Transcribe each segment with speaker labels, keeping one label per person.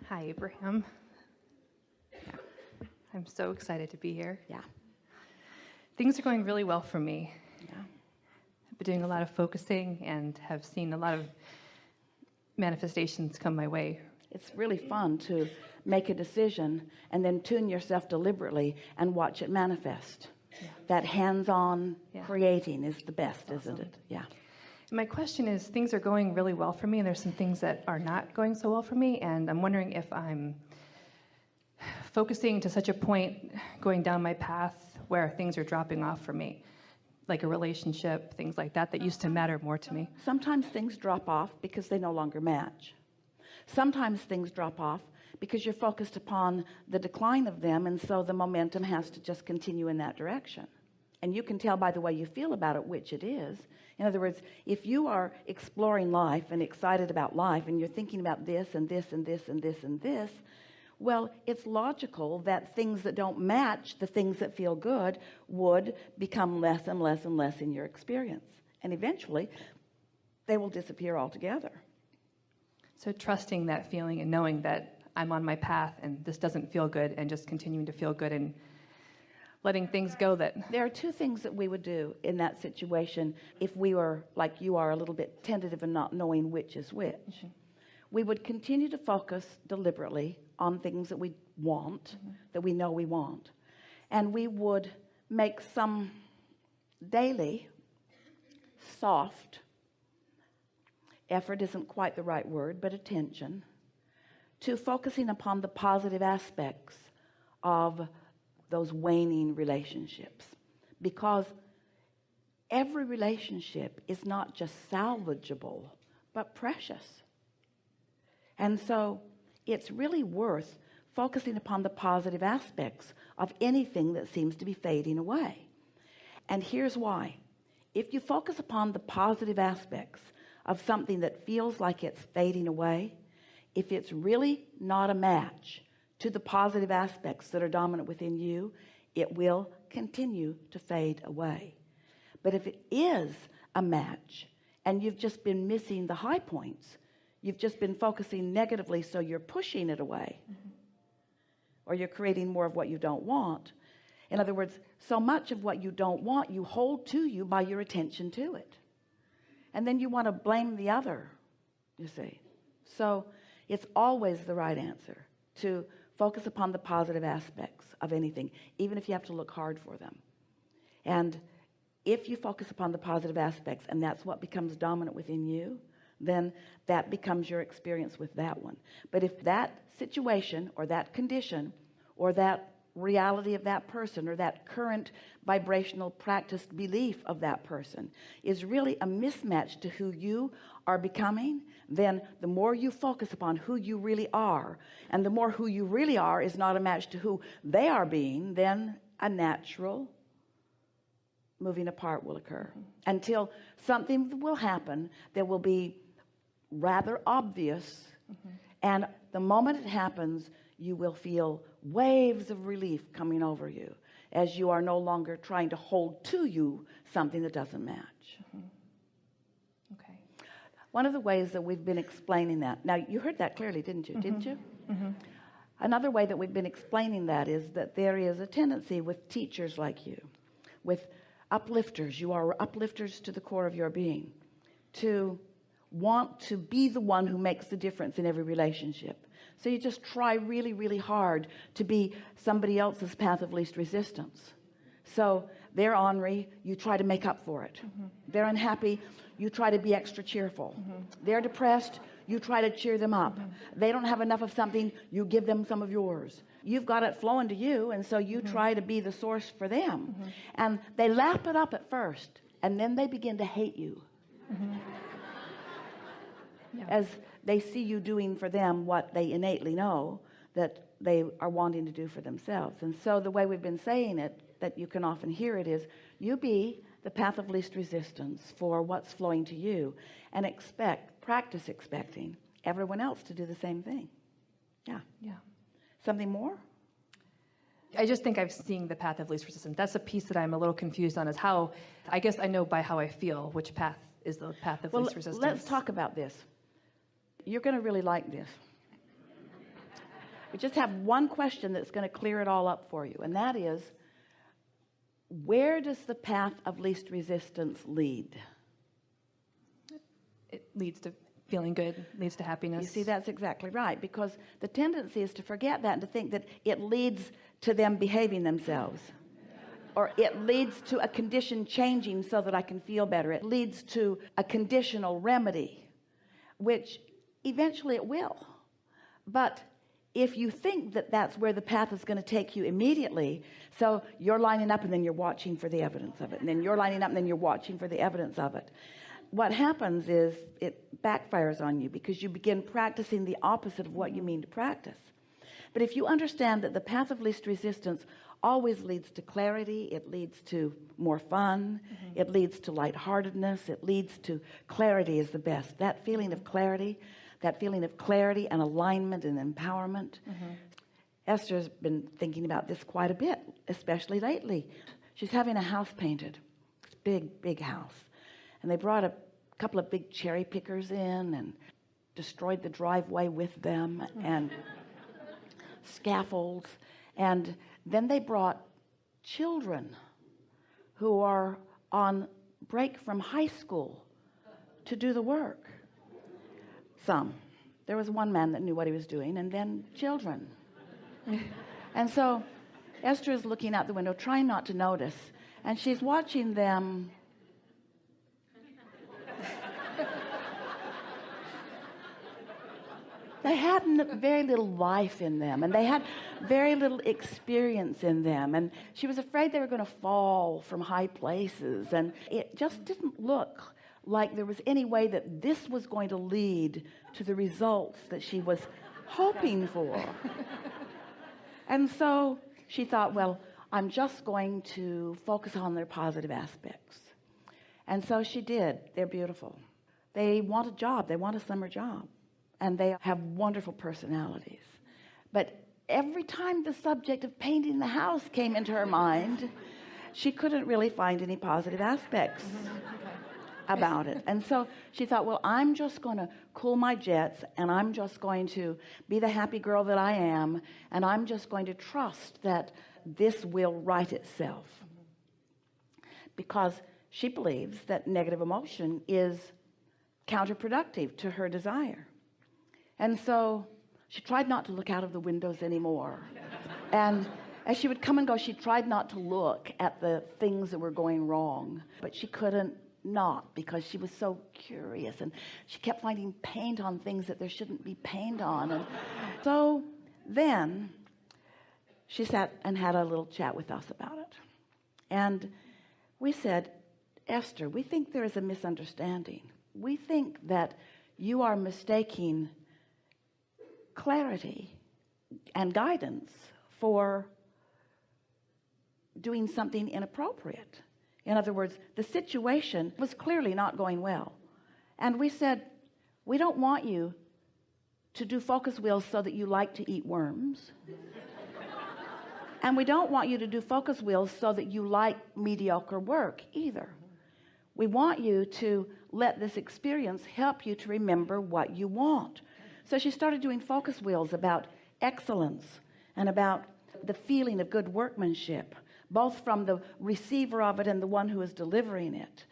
Speaker 1: Hi, Abraham. Yeah. I'm so excited to be here.
Speaker 2: Yeah.
Speaker 1: Things are going really well for me.
Speaker 2: Yeah.
Speaker 1: I've been doing a lot of focusing and have seen a lot of manifestations come my way.
Speaker 2: It's really fun to make a decision and then tune yourself deliberately and watch it manifest.
Speaker 1: Yeah.
Speaker 2: That hands-on creating is the best,
Speaker 1: That's
Speaker 2: isn't
Speaker 1: awesome.
Speaker 2: it? Yeah.
Speaker 1: My question is, things are going really well for me, and there's some things that are not going so well for me, and I'm wondering if I'm focusing to such a point going down my path where things are dropping off for me, like a relationship, things like that used to matter more to me.
Speaker 2: Sometimes things drop off because they no longer match. Sometimes things drop off because you're focused upon the decline of them, and so the momentum has to just continue in that direction. And you can tell by the way you feel about it which it is. In other words, if you are exploring life and excited about life and you're thinking about this and this and this and this and this, well, it's logical that things that don't match the things that feel good would become less and less and less in your experience, and eventually they will disappear altogether.
Speaker 1: So trusting that feeling and knowing that I'm on my path and this doesn't feel good, and just continuing to feel good and letting things go. That
Speaker 2: there are two things that we would do in that situation if we were like you are, a little bit tentative and not knowing which is which. Mm-hmm. We would continue to focus deliberately on things that we want, that we know we want, and we would make some daily soft effort, isn't quite the right word, but attention to focusing upon the positive aspects of those waning relationships, because every relationship is not just salvageable but precious. And so it's really worth focusing upon the positive aspects of anything that seems to be fading away. And here's why. If you focus upon the positive aspects of something that feels like it's fading away, if it's really not a match to the positive aspects that are dominant within you, it will continue to fade away. But if it is a match and you've just been missing the high points, you've just been focusing negatively, so you're pushing it away, or you're creating more of what you don't want. In other words, so much of what you don't want you hold to you by your attention to it, and then you want to blame the other, you see. So it's always the right answer to focus upon the positive aspects of anything, even if you have to look hard for them. And if you focus upon the positive aspects and that's what becomes dominant within you, then that becomes your experience with that one. But if that situation or that condition or that reality of that person or that current vibrational practiced belief of that person is really a mismatch to who you are becoming, then the more you focus upon who you really are, and the more who you really are is not a match to who they are being, then a natural moving apart will occur until something will happen that will be rather obvious. And the moment it happens, you will feel waves of relief coming over you as you are no longer trying to hold to you something that doesn't match.
Speaker 1: Okay.
Speaker 2: One of the ways that we've been explaining that, now you heard that clearly, didn't you? Didn't you? Another way that we've been explaining that is that there is a tendency with teachers like you, with uplifters, you are uplifters to the core of your being, to want to be the one who makes the difference in every relationship. So you just try really, really hard to be somebody else's path of least resistance. So they're ornery, you try to make up for it. They're unhappy, you try to be extra cheerful. They're depressed, you try to cheer them up. They don't have enough of something, you give them some of yours. You've got it flowing to you, and so you try to be the source for them. And they lap it up at first, and then they begin to hate you. As they see you doing for them what they innately know that they are wanting to do for themselves. And so the way we've been saying it, that you can often hear it, is you be the path of least resistance for what's flowing to you, and practice expecting everyone else to do the same thing. Yeah. Something more?
Speaker 1: I just think I've seen the path of least resistance. That's a piece that I'm a little confused on, is how, I guess I know by how I feel which path is the path of least resistance.
Speaker 2: Let's talk about this. You're going to really like this. We just have one question that's going to clear it all up for you, and that is, where does the path of least resistance lead?
Speaker 1: It leads to feeling good, leads to happiness.
Speaker 2: You see, that's exactly right, because the tendency is to forget that and to think that it leads to them behaving themselves, or it leads to a condition changing so that I can feel better. It leads to a conditional remedy, which eventually it will. But if you think that that's where the path is going to take you immediately, so you're lining up and then you're watching for the evidence of it, and then you're lining up and then you're watching for the evidence of it, what happens is it backfires on you, because you begin practicing the opposite of what you mean to practice. But if you understand that the path of least resistance always leads to clarity, it leads to more fun, it leads to lightheartedness, it leads to clarity is the best. That feeling of clarity and alignment and empowerment. Esther's been thinking about this quite a bit, especially lately. She's having a house painted. It's a big, big house. And they brought a couple of big cherry pickers in and destroyed the driveway with them and scaffolds. And then they brought children who are on break from high school to do the work. Some. There was one man that knew what he was doing, and then children. And so Esther is looking out the window, trying not to notice, and she's watching them they had very little life in them, and they had very little experience in them, and she was afraid they were going to fall from high places, and it just didn't look like there was any way that this was going to lead to the results that she was hoping for. And so she thought, well, I'm just going to focus on their positive aspects. And so she did. They're beautiful. They want a job. They want a summer job. And they have wonderful personalities. But every time the subject of painting the house came into her mind, she couldn't really find any positive aspects about it. And so she thought, well, I'm just going to cool my jets, and I'm just going to be the happy girl that I am, and I'm just going to trust that this will right itself. Because she believes that negative emotion is counterproductive to her desire. And so she tried not to look out of the windows anymore. And as she would come and go, she tried not to look at the things that were going wrong, but she couldn't not, because she was so curious, and she kept finding paint on things that there shouldn't be paint on. And so then she sat and had a little chat with us about it. And we said, Esther, we think there is a misunderstanding. We think that you are mistaking clarity and guidance for doing something inappropriate. In other words, the situation was clearly not going well. And we said, we don't want you to do focus wheels so that you like to eat worms. And we don't want you to do focus wheels so that you like mediocre work either. We want you to let this experience help you to remember what you want. So she started doing focus wheels about excellence and about the feeling of good workmanship, both from the receiver of it and the one who is delivering it.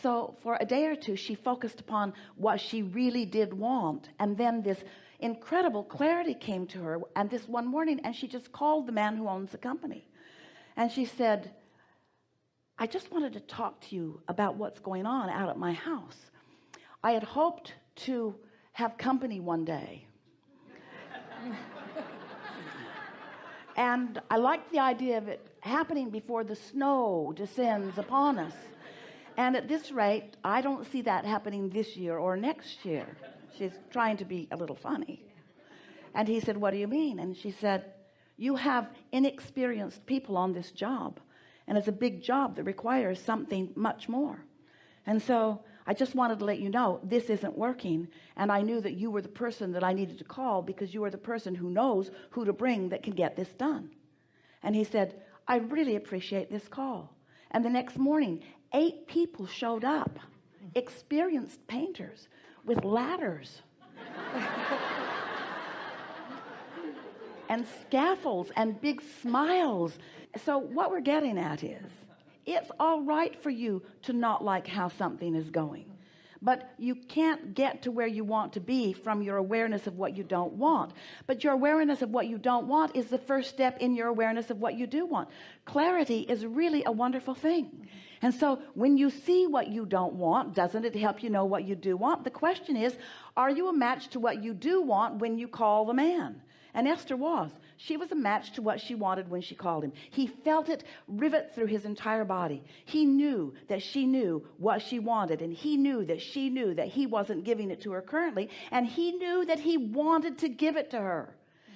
Speaker 2: So for a day or two, she focused upon what she really did want. And then this incredible clarity came to her. And this one morning, and she just called the man who owns the company. And she said, I just wanted to talk to you about what's going on out at my house. I had hoped to have company one day. And I liked the idea of it happening before the snow descends upon us. And at this rate, I don't see that happening this year or next year. She's trying to be a little funny. And he said, what do you mean? And she said, you have inexperienced people on this job, and it's a big job that requires something much more. And so I just wanted to let you know this isn't working, and I knew that you were the person that I needed to call, because you are the person who knows who to bring that can get this done. And he said, I really appreciate this call. And the next morning, 8 people showed up, experienced painters with ladders. and scaffolds and big smiles. So what we're getting at is, it's all right for you to not like how something is going, but you can't get to where you want to be from your awareness of what you don't want. But your awareness of what you don't want is the first step in your awareness of what you do want. Clarity is really a wonderful thing. And so when you see what you don't want, doesn't it help you know what you do want? The question is, are you a match to what you do want when you call the man? And Esther was. She was a match to what she wanted when she called him. He felt it rivet through his entire body. He knew that she knew what she wanted, and he knew that she knew that he wasn't giving it to her currently, and he knew that he wanted to give it to her.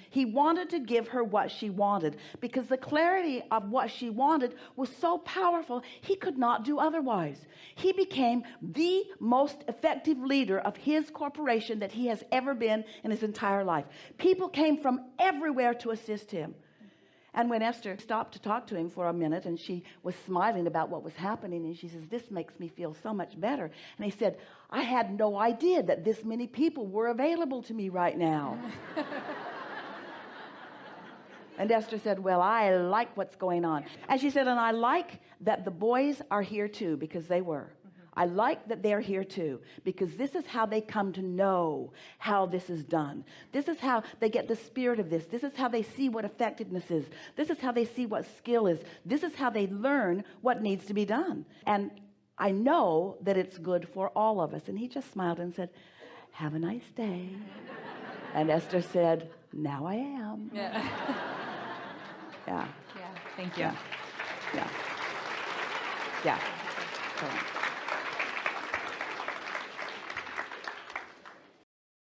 Speaker 2: He wanted to give her what she wanted, because the clarity of what she wanted was so powerful, he could not do otherwise. He became the most effective leader of his corporation that he has ever been in his entire life. People came from everywhere to assist him. And when Esther stopped to talk to him for a minute, and she was smiling about what was happening, and she says, this makes me feel so much better. And he said, I had no idea that this many people were available to me right now. And Esther said, well, I like what's going on. And she said, and I like that the boys are here too, because they were. I like that they're here too, because this is how they come to know how this is done. This is how they get the spirit of this. This is how they see what effectiveness is. This is how they see what skill is. This is how they learn what needs to be done. And I know that it's good for all of us. And he just smiled and said, have a nice day. And Esther said, now I am.
Speaker 1: Yeah.
Speaker 2: Yeah.
Speaker 1: Yeah. Thank you.
Speaker 2: Yeah. Yeah. Yeah. So.